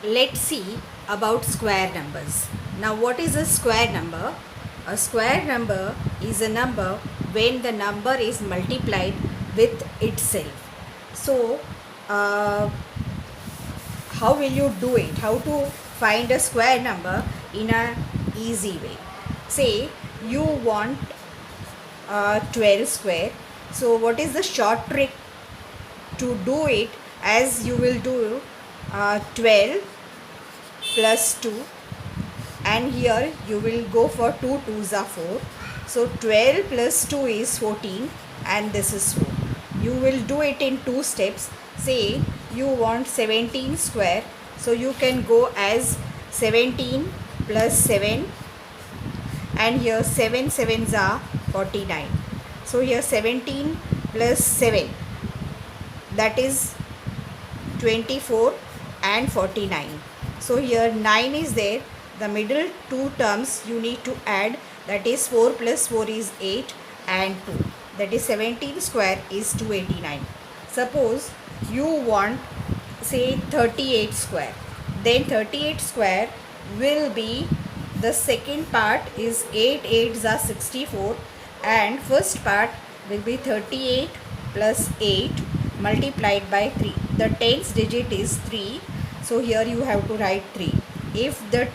let's see about square numbers. Now, what is a square number? A square number is a number when the number is multiplied with itself. So, uh, how will you do it? How to find a square number in a easy way? Say you want 12 square. So, what is the short trick to do it? As you will do 12 plus 2, and here you will go for 2 2s are 4. So 12 plus 2 is 14, and this is 4. You will do it in 2 steps. Say you want 17 square, so you can go as 17 plus 7, and here 7 sevens are 49. So here 17 plus 7, that is 24 and 49. So here 9 is there. The middle two terms you need to add, that is 4 plus 4 is 8 and 2, that is 17 square is 289. Suppose you want say 38 square, then 38 square will be, the second part is 8 8s are 64, and first part will be 38 plus 8 multiplied by 3. The tens digit is 3, so here you have to write 3. If the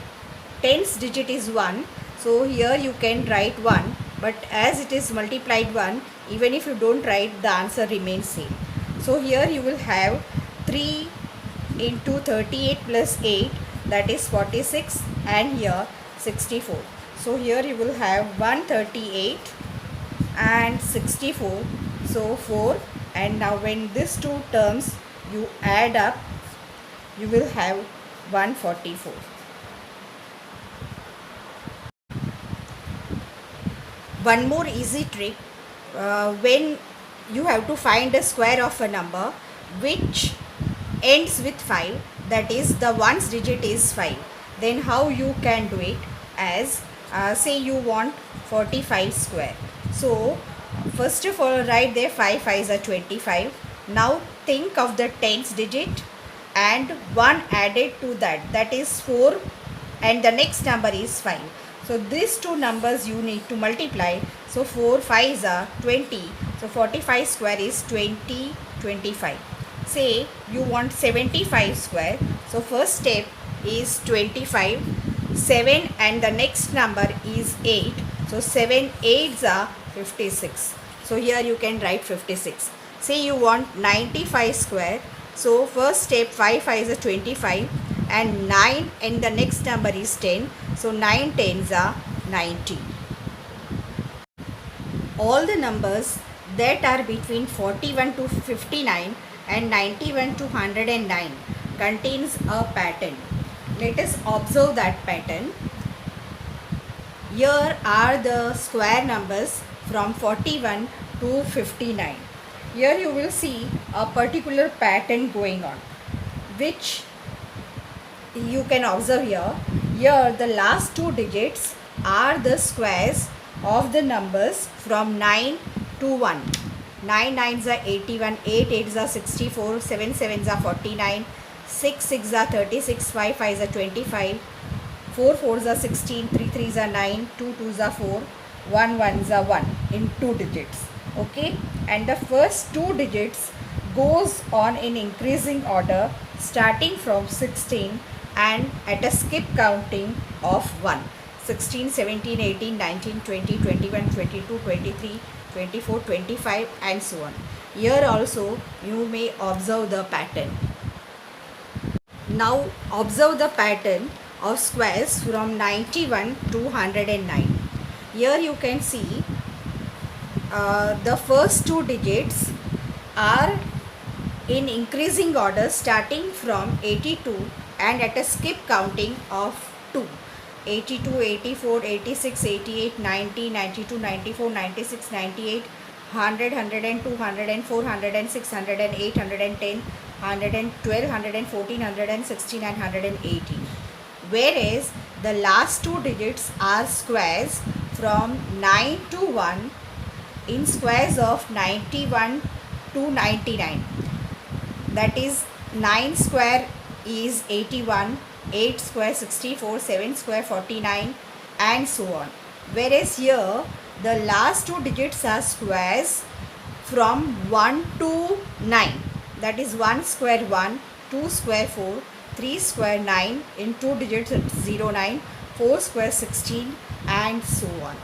tens digit is 1, so here you can write 1, but as it is multiplied 1, even if you don't write, the answer remains same. So here you will have 3 into 38 plus 8, that is 46, and here 64. So here you will have 138 and 64, so 4, and now when these two terms you add up, you will have 144. One more easy trick, when you have to find a square of a number which ends with 5, that is the ones digit is 5, then how you can do it? As say you want 45 square, so first of all write there 5 5s are 25. Now think of the tens digit and 1 added to that, that is 4, and the next number is 5. So these two numbers you need to multiply. So 4 5s are 20. So 45 square is 20 25. Say you want 75 square. So first step is 25, 7, and the next number is 8. So 7 8s are 56. So here you can write 56. Say you want 95 square. So first step 5 5s are 25, and 9 and the next number is 10. So 9 10s are 90. All the numbers that are between 41 to 59 and 91 to 109 contains a pattern. Let us observe that pattern. Here are the square numbers from 41 to 59. Here you will see a particular pattern going on, which you can observe here. Here the last two digits are the squares of the numbers from 9 to 1. 9 9s are 81, 8 8s are 64, 7 7s are 49, 6 6s are 36, 5 5s are 25, 4 4s are 16, 3 3s are 9, 2 2s are 4, 1 1s are 1 in 2 digits. Okay, and the first two digits goes on in increasing order starting from 16 and at a skip counting of 1. 16, 17, 18, 19, 20, 21, 22, 23, 24, 25 and so on. Here also you may observe the pattern. Now observe the pattern of squares from 91 to 109. Here you can see the first two digits are in increasing order starting from 82 and at a skip counting of 2. 82, 84, 86, 88, 90, 92, 94, 96, 98, 100, 102, 104, 106, 108, 110, 112, 114, 116 and 118. Whereas the last two digits are squares from 9 to 1 in squares of 91 to 99. That is 9 square is 81, 8 square 64, 7 square 49, and so on. Whereas here the last two digits are squares from 1 to 9. That is 1 square 1, 2 square 4, 3 square 9, in two digits it's 09, 4 square 16, and so on.